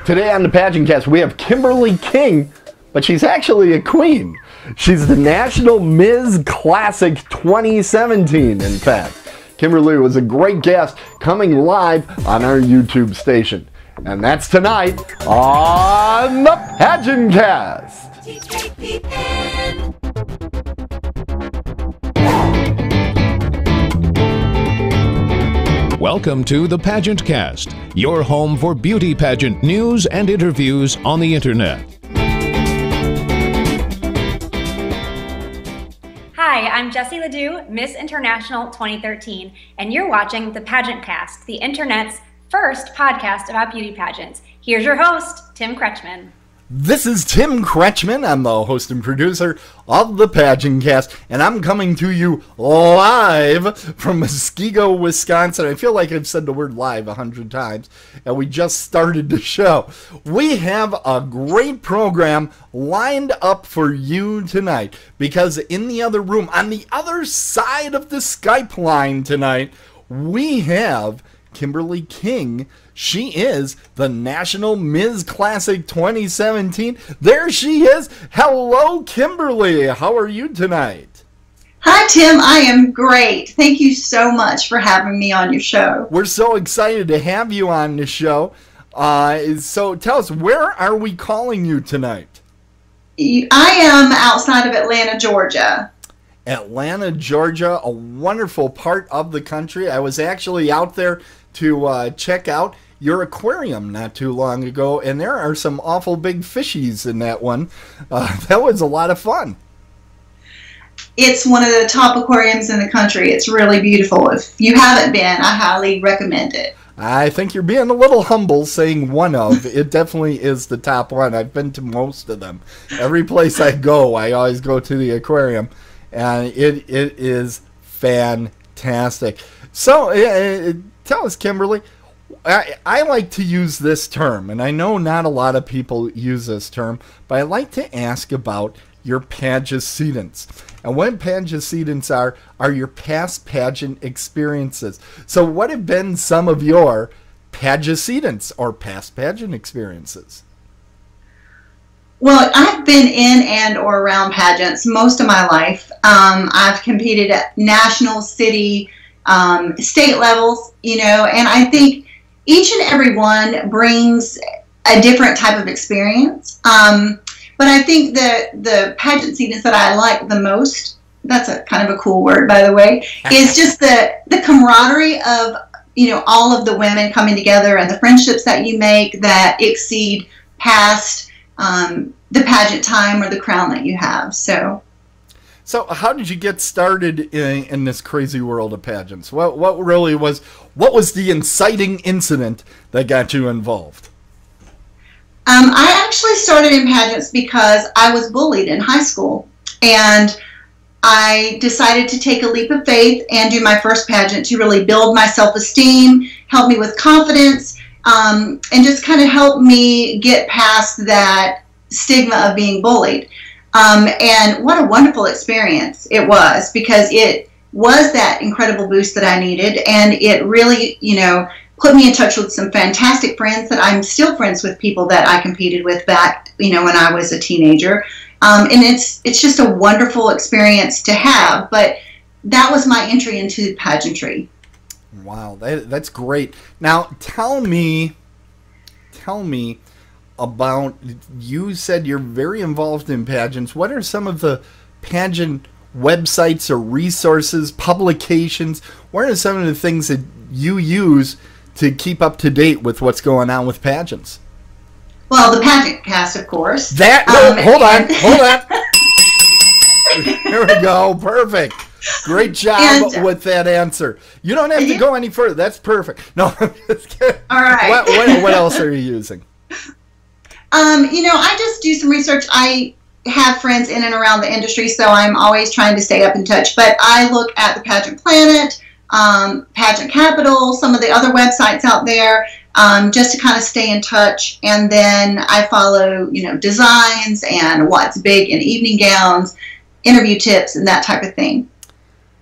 Today on the PageantCast, we have Kimberly King, but she's actually a queen. She's the National Ms. Classic 2017, in fact. Kimberly was a great guest coming live on our YouTube station. And that's tonight on the PageantCast. Welcome to the PageantCast, your home for beauty pageant news and interviews on the internet. Hi, I'm Jessie Ledoux, Miss International 2013, and you're watching the PageantCast, the internet's first podcast about beauty pageants. Here's your host, Tim Kretschmann. This is Tim Kretschmann. I'm the host and producer of the PageantCast, and I'm coming to you live from Muskego, Wisconsin. I feel like I've said the word live 100 times, and we just started the show. We have a great program lined up for you tonight, because in the other room, on the other side of the Skype line tonight, we have Kimberly King. She is the National Ms. Classic 2017. There she is. Hello, Kimberly. How are you tonight? Hi, Tim. I am great. Thank you so much for having me on your show. We're so excited to have you on the show. So tell us, where are we calling you tonight? I am outside of Atlanta, Georgia. Atlanta, Georgia, a wonderful part of the country. I was actually out there to check out your aquarium not too long ago, and there are some awful big fishies in that one. That was a lot of fun. It's one of the top aquariums in the country. It's really beautiful. If you haven't been, I highly recommend it. I think you're being a little humble saying one of. It definitely is the top one. I've been to most of them. Every place I go, I always go to the aquarium, and it is fantastic. So tell us, Kimberly, I like to use this term, and I know not a lot of people use this term, but I like to ask about your pageantcedents. And what pageantcedents are your past pageant experiences. So what have been some of your pageantcedents or past pageant experiences? Well, I've been in and or around pageants most of my life. I've competed at national, city, state levels, and I think each and every one brings a different type of experience. But I think the pageantcedents that I like the most, that's a kind of a cool word, by the way, is just the camaraderie of, all of the women coming together and the friendships that you make that exceed past the pageant time or the crown that you have. So how did you get started in this crazy world of pageants? What was the inciting incident that got you involved? I actually started in pageants because I was bullied in high school, and I decided to take a leap of faith and do my first pageant to really build my self-esteem, help me with confidence, and just kind of help me get past that stigma of being bullied. And what a wonderful experience it was, because it was that incredible boost that I needed, and it really, put me in touch with some fantastic friends that I'm still friends with, people that I competed with back, when I was a teenager. And it's just a wonderful experience to have, but that was my entry into pageantry. Wow, that's great. Now, tell me about, you said you're very involved in pageants. What are some of the pageant websites or resources, publications? What are some of the things that you use to keep up to date with what's going on with pageants? Well, the PageantCast, of course. Hold on. There we go. Perfect. Great job with that answer. You don't have to go any further. That's perfect. No, I'm just kidding. All right. What else are you using? I just do some research. I have friends in and around the industry, so I'm always trying to stay up in touch. But I look at the Pageant Planet, Pageant Capital, some of the other websites out there, just to kind of stay in touch. And then I follow, designs and what's big in evening gowns, interview tips, and that type of thing.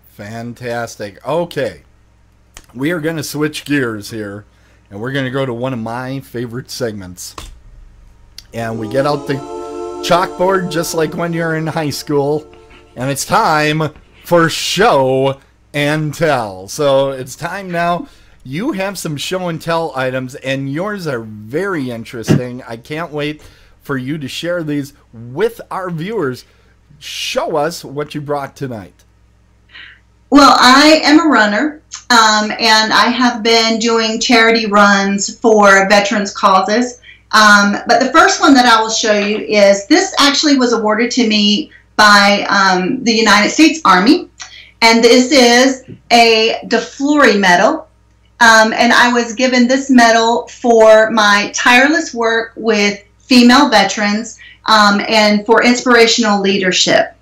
Fantastic. Okay. We are going to switch gears here, and we're going to go to one of my favorite segments. and we get out the chalkboard just like when you're in high school, and it's time for show and tell. So it's time now. You have some show and tell items, and yours are very interesting. I can't wait for you to share these with our viewers. Show us what you brought tonight. Well, I am a runner, and I have been doing charity runs for veterans causes. But the first one that I will show you is, this actually was awarded to me by the United States Army, and this is a DeFleury medal. And I was given this medal for my tireless work with female veterans and for inspirational leadership.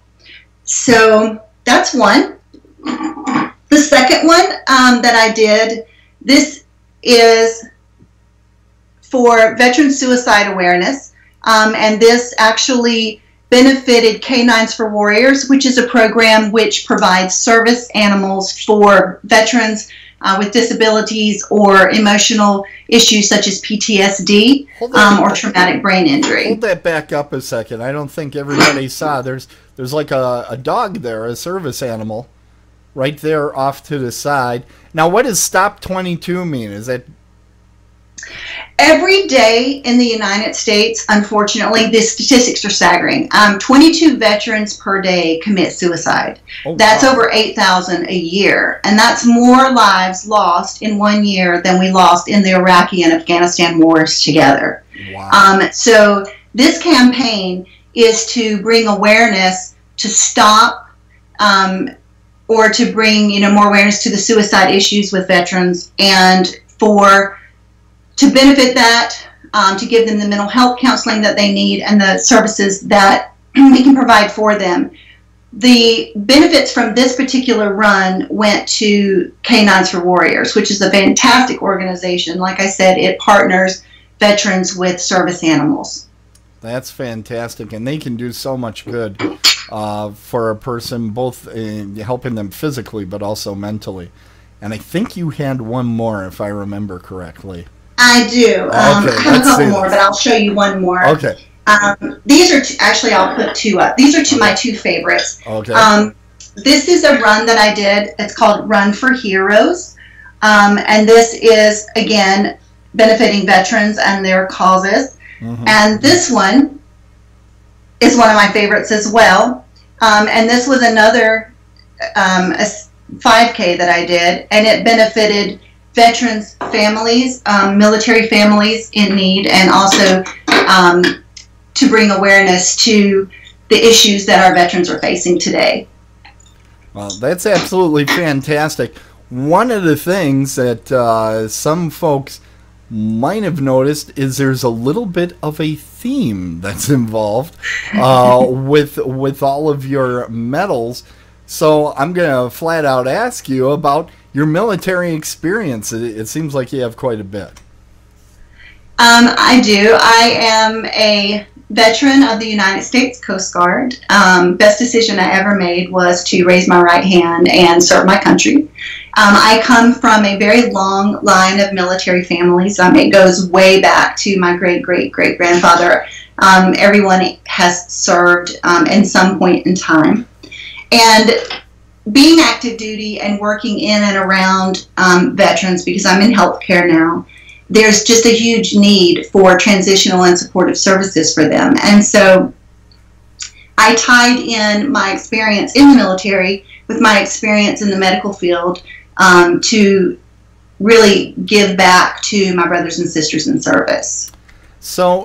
So that's one. The second one that I did, this is for veteran suicide awareness, and this actually benefited Canines for Warriors, which is a program which provides service animals for veterans with disabilities or emotional issues such as PTSD or traumatic brain injury. Hold that back up a second. I don't think everybody saw. There's like a dog there, a service animal, right there off to the side. Now, what does Stop 22 mean? Is that... Every day in the United States, unfortunately, the statistics are staggering. 22 veterans per day commit suicide. Oh, that's wow. Over 8,000 a year. And that's more lives lost in 1 year than we lost in the Iraqi and Afghanistan wars together. Wow. So this campaign is to bring awareness to stop or to bring more awareness to the suicide issues with veterans, and to benefit that, to give them the mental health counseling that they need and the services that we can provide for them. The benefits from this particular run went to Canines for Warriors, which is a fantastic organization. Like I said, it partners veterans with service animals. That's fantastic, and they can do so much good for a person, both in helping them physically but also mentally. And I think you had one more, if I remember correctly. I do. I have a couple more, but I'll show you one more. Okay. These are actually, I'll put two up. These are my two favorites. Okay. This is a run that I did. It's called Run for Heroes. And this is, again, benefiting veterans and their causes. Mm-hmm. And this one is one of my favorites as well. And this was another a 5K that I did, and it benefited veterans' families, military families in need, and also to bring awareness to the issues that our veterans are facing today. Well, that's absolutely fantastic. One of the things that some folks might have noticed is there's a little bit of a theme that's involved with all of your medals. So I'm going to flat out ask you about your military experience. It seems like you have quite a bit. I do. I am a veteran of the United States Coast Guard. Best decision I ever made was to raise my right hand and serve my country. I come from a very long line of military families. It goes way back to my great-great-great-grandfather. Everyone has served in some point in time. And being active duty and working in and around veterans, because I'm in healthcare now, there's just a huge need for transitional and supportive services for them. And so I tied in my experience in the military with my experience in the medical field to really give back to my brothers and sisters in service. So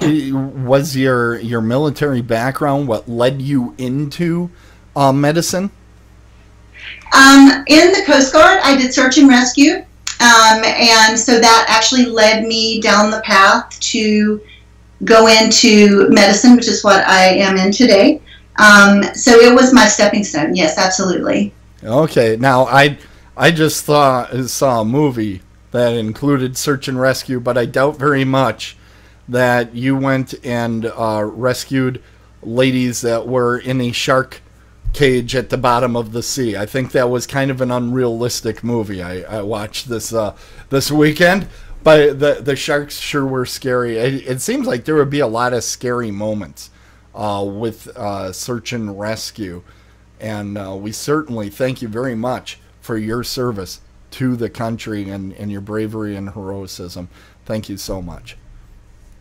was your military background what led you into medicine? In the Coast Guard, I did search and rescue. And so that actually led me down the path to go into medicine, which is what I am in today. So it was my stepping stone. Yes, absolutely. Okay. Now, I just saw a movie that included search and rescue, but I doubt very much that you went and rescued ladies that were in a shark cage at the bottom of the sea. I think that was kind of an unrealistic movie I watched this weekend. But the sharks sure were scary. It seems like there would be a lot of scary moments with search and rescue. And we certainly thank you very much for your service to the country and your bravery and heroism. Thank you so much.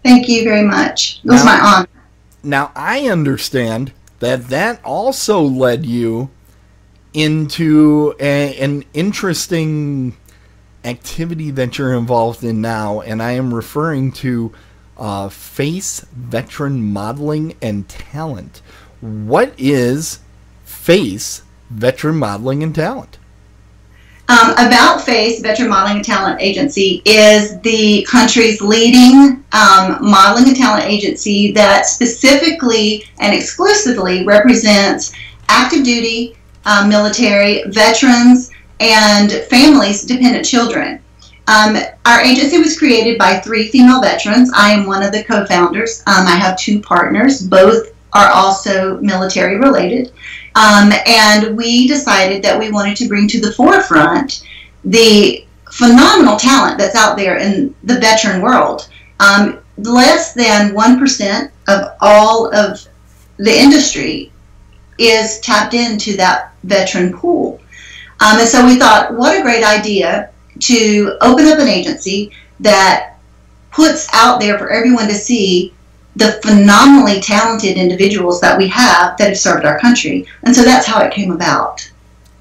Thank you very much. It was my honor. Now, I understand that also led you into an interesting activity that you're involved in now, and I am referring to Face Veteran Modeling and Talent. What is Face Veteran Modeling and Talent? About Face Veteran Modeling and Talent Agency is the country's leading modeling and talent agency that specifically and exclusively represents active duty, military, veterans, and families' dependent children. Our agency was created by 3 female veterans. I am one of the co-founders. I have 2 partners. Both are also military related. And we decided that we wanted to bring to the forefront the phenomenal talent that's out there in the veteran world. Less than 1% of all of the industry is tapped into that veteran pool. And so we thought, what a great idea to open up an agency that puts out there for everyone to see the phenomenally talented individuals that we have that have served our country. And so that's how it came about.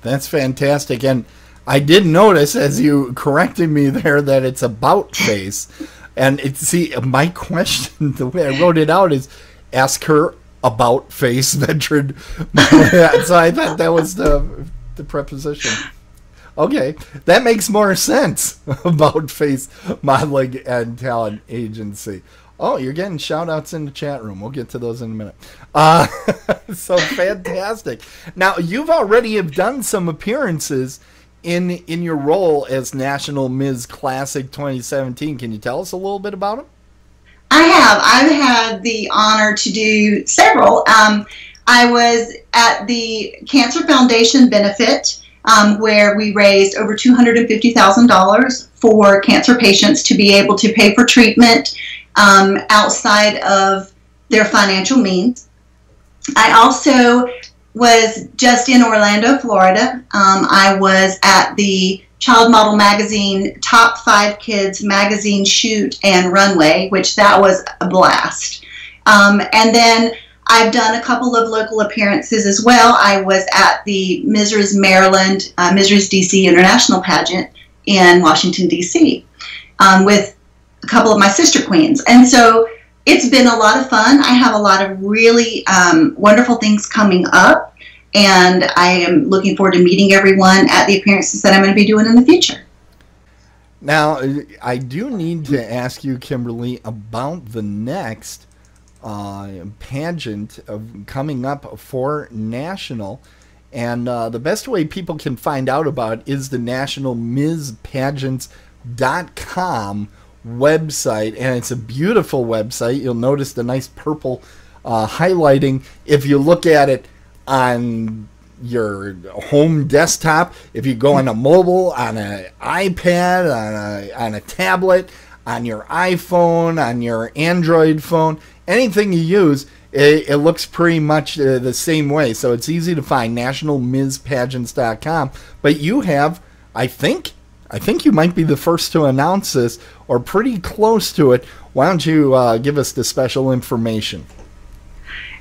That's fantastic. And I did notice, as you corrected me there, that it's about face. And see, my question, the way I wrote it out, is ask her about face veteran. So I thought that was the preposition. Okay, that makes more sense. About Face Modeling and Talent Agency. Oh, you're getting shout-outs in the chat room. We'll get to those in a minute. So fantastic. Now, you've already have done some appearances in your role as National Ms. Classic 2017. Can you tell us a little bit about them? I have. I've had the honor to do several. I was at the Cancer Foundation benefit where we raised over $250,000 for cancer patients to be able to pay for treatment outside of their financial means. I also was just in Orlando, Florida. I was at the Child Model Magazine Top 5 Kids Magazine shoot and runway, which that was a blast. And then I've done a couple of local appearances as well. I was at the Mrs. Maryland, Mrs. DC International Pageant in Washington, D.C. With a couple of my sister queens. And so it's been a lot of fun. I have a lot of really wonderful things coming up. And I am looking forward to meeting everyone at the appearances that I'm going to be doing in the future. Now, I do need to ask you, Kimberly, about the next pageant coming up for National. And the best way people can find out about it is the National MsPageants.com website. And it's a beautiful website. You'll notice the nice purple highlighting. If you look at it on your home desktop, if you go on a mobile, on an iPad, on a tablet, on your iPhone, on your Android phone, anything you use, it looks pretty much the same way. So it's easy to find, nationalmspageants.com. But you have, I think you might be the first to announce this, or pretty close to it. Why don't you give us the special information?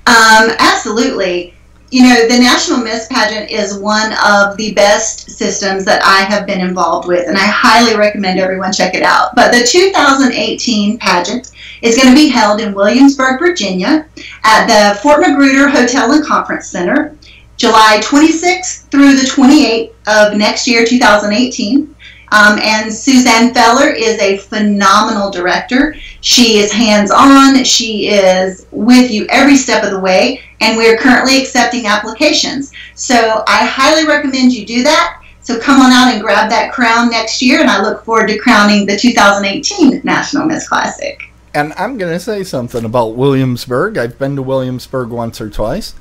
Absolutely. You know, the National Miss Pageant is one of the best systems that I have been involved with, and I highly recommend everyone check it out. But the 2018 pageant is going to be held in Williamsburg, Virginia, at the Fort Magruder Hotel and Conference Center, July 26th through the 28th of next year, 2018. And Suzanne Feller is a phenomenal director. She is hands-on. She is with you every step of the way, and we're currently accepting applications. So I highly recommend you do that. So come on out and grab that crown next year, and I look forward to crowning the 2018 National Miss Classic. And I'm going to say something about Williamsburg. I've been to Williamsburg once or twice.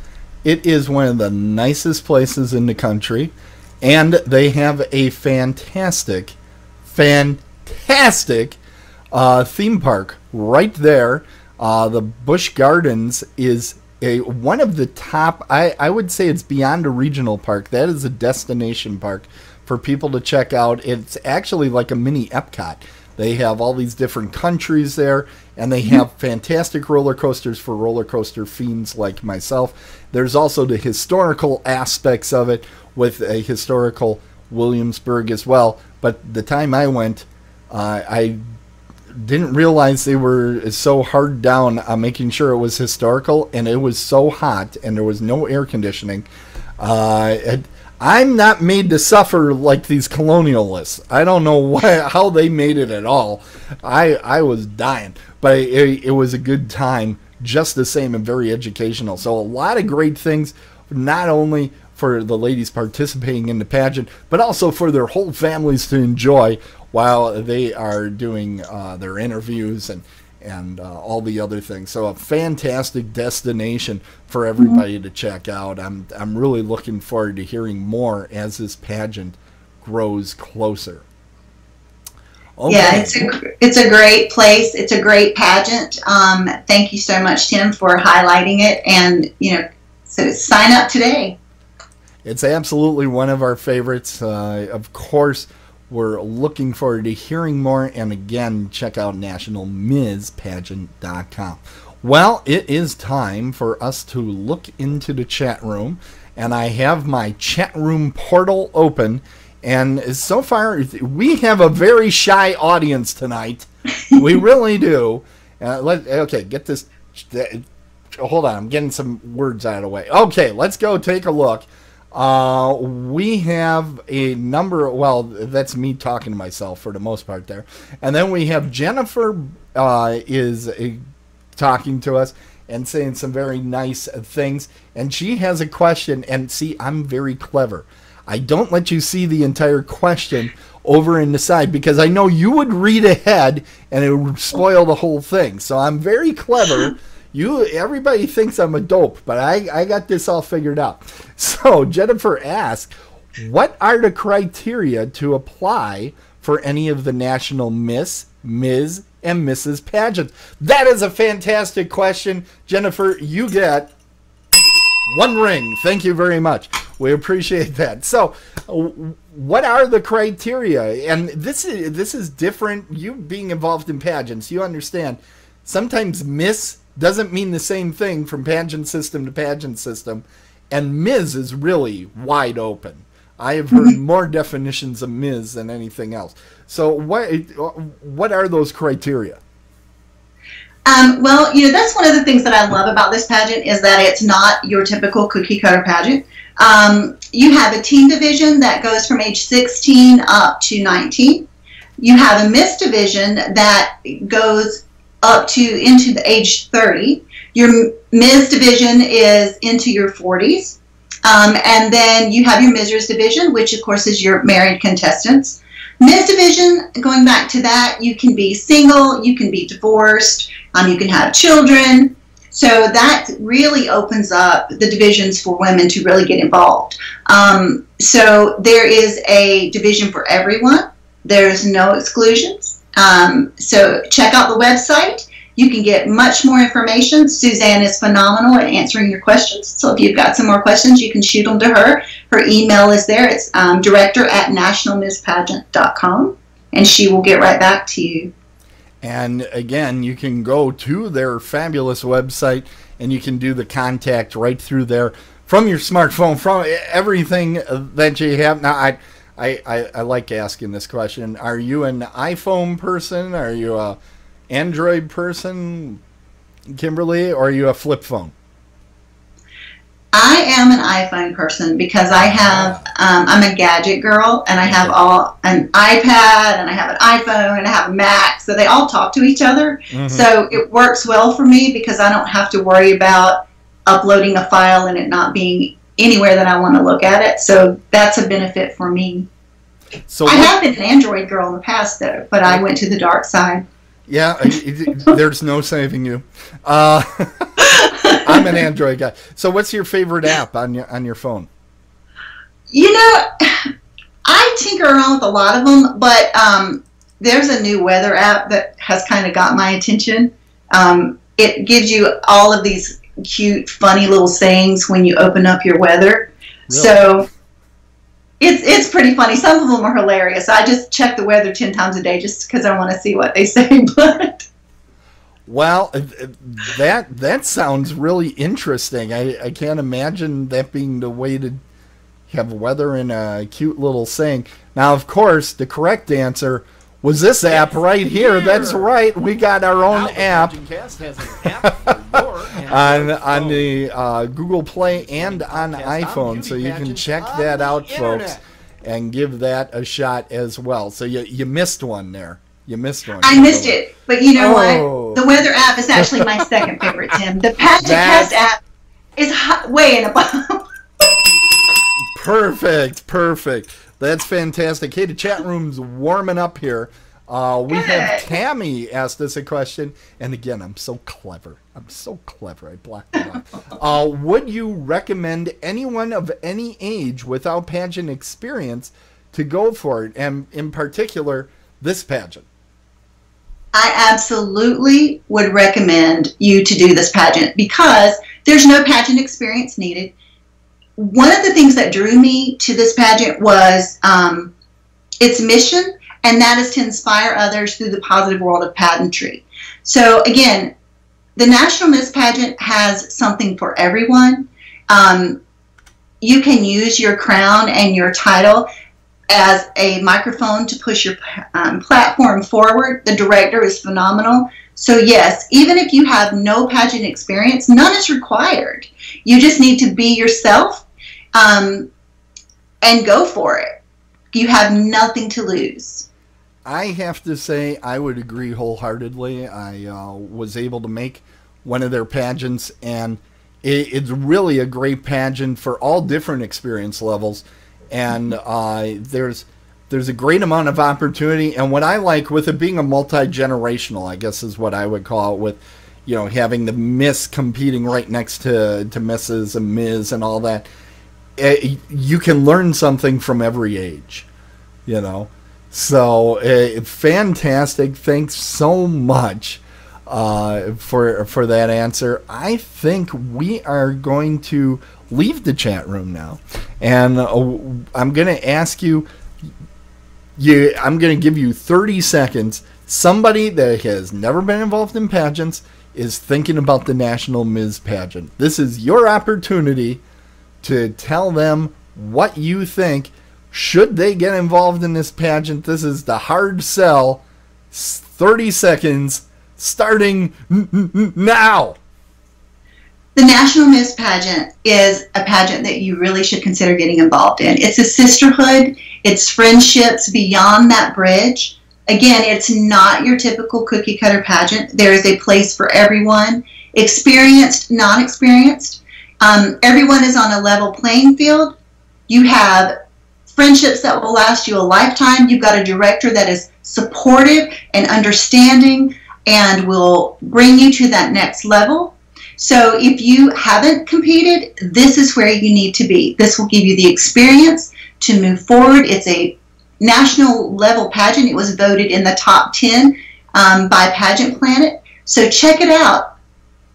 It is one of the nicest places in the country. And they have a fantastic theme park right there. The Busch Gardens is one of the top, I would say it's beyond a regional park. That is a destination park for people to check out. It's actually like a mini Epcot. They have all these different countries there, and they have fantastic roller coasters for roller coaster fiends like myself. There's also the historical aspects of it with a historical Williamsburg as well. But the time I went, I didn't realize they were so hard down on making sure it was historical, and it was so hot, and there was no air conditioning. I'm not made to suffer like these colonialists. I don't know how they made it at all. I was dying, but it was a good time just the same, and very educational. So a lot of great things, not only for the ladies participating in the pageant, but also for their whole families to enjoy while they are doing their interviews and all the other things. So a fantastic destination for everybody to check out. I'm really looking forward to hearing more as this pageant grows closer. Okay. Yeah, it's a great place. It's a great pageant. Thank you so much, Tim, for highlighting it. And, so sign up today. It's absolutely one of our favorites. Of course, we're looking forward to hearing more. And again, check out nationalmizpageant.com. Well, it is time for us to look into the chat room. And I have my chat room portal open. And so far, we have a very shy audience tonight. We really do. Okay, get this. Hold on, I'm getting some words out of the way. Okay, let's go take a look. We have a number. Well, that's me talking to myself for the most part there. And then we have Jennifer is talking to us and saying some very nice things. And she has a question. And see, I'm very clever. I don't let you see the entire question over in the side because I know you would read ahead and it would spoil the whole thing. So I'm very clever. Everybody thinks I'm a dope, but I got this all figured out. So Jennifer asked, what are the criteria to apply for any of the national Miss, Ms., and Mrs. pageants? That is a fantastic question. Jennifer, you get 1 ring. Thank you very much. We appreciate that. So, what are the criteria? And this is different. You being involved in pageants, you understand. Sometimes Miss doesn't mean the same thing from pageant system to pageant system, and Ms. is really wide open. I have heard more definitions of Ms. than anything else. So, what are those criteria? Well, that's one of the things that I love about this pageant is that it's not your typical cookie cutter pageant. You have a teen division that goes from age 16 up to 19. You have a Miss division that goes up to into the age 30. Your Ms division is into your 40s. And then you have your Mrs. division, which of course is your married contestants. Ms. division, going back to that, you can be single, you can be divorced, you can have children. So that really opens up the divisions for women to really get involved. So there is a division for everyone. There's no exclusions. So check out the website. You can get much more information. Suzanne is phenomenal at answering your questions. So if you've got some more questions, you can shoot them to her. Her email is there. It's director@nationalmizpageant.com, and she will get right back to you. And again, you can go to their fabulous website, and you can do the contact right through there from your smartphone, from everything that you have. Now, I like asking this question. Are you an iPhone person? Are you a Android person, Kimberly, or are you a flip phone? I am an iPhone person because I have, I'm a gadget girl, and I have an iPad, and I have an iPhone, and I have a Mac, so they all talk to each other. Mm-hmm. So it works well for me because I don't have to worry about uploading a file and it not being anywhere that I want to look at it. So that's a benefit for me. So I have been an Android girl in the past, though, but I went to the dark side. Yeah, there's no saving you. I'm an Android guy. So what's your favorite app on your phone? I tinker around with a lot of them, but there's a new weather app that has kind of got my attention. It gives you all of these cute, funny little sayings when you open up your weather. Really? So it's pretty funny. Some of them are hilarious. I just check the weather 10 times a day just because I want to see what they say. But well, that sounds really interesting. I can't imagine that being the way to have weather in a cute little saying. Now, of course, the correct answer was this app right here. That's right. We got our own app on the Google Play and on iPhone, so you can check that out, folks, and give that a shot as well. So you missed one there. You missed one. I missed it, but you know what? The weather app is actually my second favorite, Tim. The PageantCast app is way and above. Perfect. That's fantastic. Hey, the chat room's warming up here. We have Tammy asked us a question, and again, I'm so clever. I blocked it out. Would you recommend anyone of any age without pageant experience to go for it, and in particular, this pageant? I absolutely would recommend you to do this pageant because there's no pageant experience needed. One of the things that drew me to this pageant was its mission, and that is to inspire others through the positive world of pageantry. So again, the National Miss Pageant has something for everyone. You can use your crown and your title as a microphone to push your platform forward. The director is phenomenal. So yes, even if you have no pageant experience, none is required. You just need to be yourself and go for it. You have nothing to lose. I have to say I would agree wholeheartedly. I was able to make one of their pageants, and it's really a great pageant for all different experience levels. And there's a great amount of opportunity. And what I like with it being a multi-generational, I guess is what I would call it, with, you know, having the Miss competing right next to Mrs. and Ms. and all that, you can learn something from every age, you know. So fantastic. Thanks so much for that answer. I think we are going to leave the chat room now, and I'm going to ask you. I'm going to give you 30 seconds. Somebody that has never been involved in pageants is thinking about the National Ms. Pageant. This is your opportunity to tell them what you think. Should they get involved in this pageant? This is the hard sell. 30 seconds starting now. The National Miss Pageant is a pageant that you really should consider getting involved in. It's a sisterhood. It's friendships beyond that bridge. Again, it's not your typical cookie cutter pageant. There is a place for everyone, experienced, non-experienced. Everyone is on a level playing field. You have friendships that will last you a lifetime. You've got a director that is supportive and understanding and will bring you to that next level. So if you haven't competed, this is where you need to be. This will give you the experience to move forward. It's a national level pageant. It was voted in the top 10 by Pageant Planet. So check it out.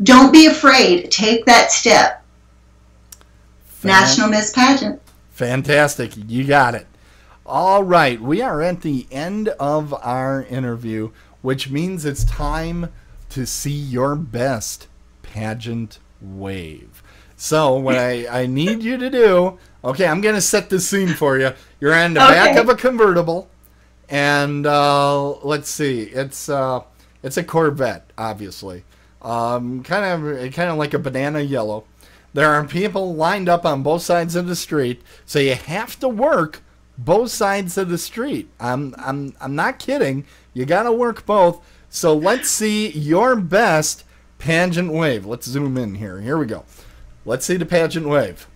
Don't be afraid. Take that step. National Miss Pageant. Fantastic. You got it. All right. We are at the end of our interview, which means it's time to see your best pageant wave. So what I need you to do, okay, I'm going to set the scene for you. You're on the back of a convertible, and let's see, it's a Corvette, obviously, kind of like a banana yellow. There are people lined up on both sides of the street, so you have to work both sides of the street. I'm not kidding. You got to work both. So let's see your best pageant wave. Let's zoom in here. Here we go. Let's see the pageant wave.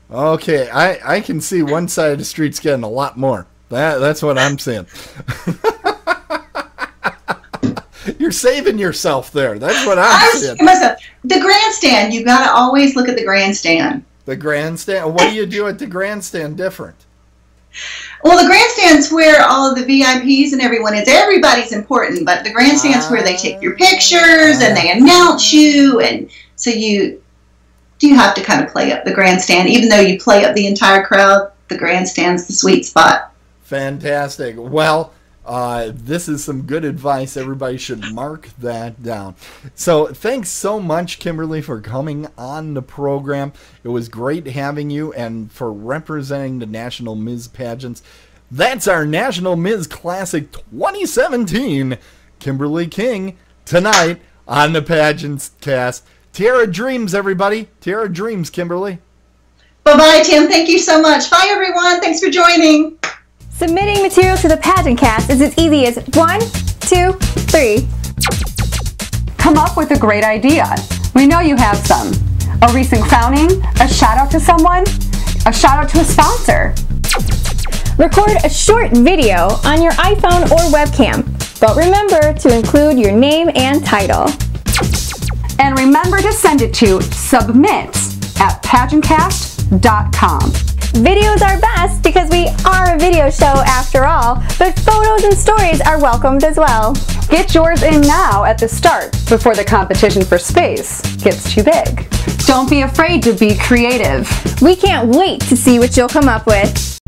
Okay, I can see one side of the street's getting a lot more. That's what I'm seeing. You're saving yourself there. That's what I'm seeing. Myself. The grandstand. You got to always look at the grandstand. The grandstand. What do you do at the grandstand different? Well, the grandstand's where all of the VIPs and everyone is. Everybody's important, but the grandstand's where they take your pictures and they announce you, and so you have to kind of play up the grandstand. Even though you play up the entire crowd, the grandstand's the sweet spot. Fantastic. Well, this is some good advice. Everybody should mark that down. So thanks so much, Kimberly, for coming on the program. It was great having you and for representing the National Ms. Pageants. That's our National Ms. Classic 2017, Kimberly King, tonight on the PageantCast. Tiara Dreams, everybody. Tiara Dreams, Kimberly. Bye-bye, Tim. Thank you so much. Bye, everyone. Thanks for joining. Submitting material to the PageantCast is as easy as 1, 2, 3. Come up with a great idea. We know you have some. A recent crowning, a shout out to someone, a shout out to a sponsor. Record a short video on your iPhone or webcam, but remember to include your name and title. And remember to send it to submit@PageantCast.com. Videos are best because we are a video show after all, but photos and stories are welcomed as well. Get yours in now at the start before the competition for space gets too big. Don't be afraid to be creative. We can't wait to see what you'll come up with.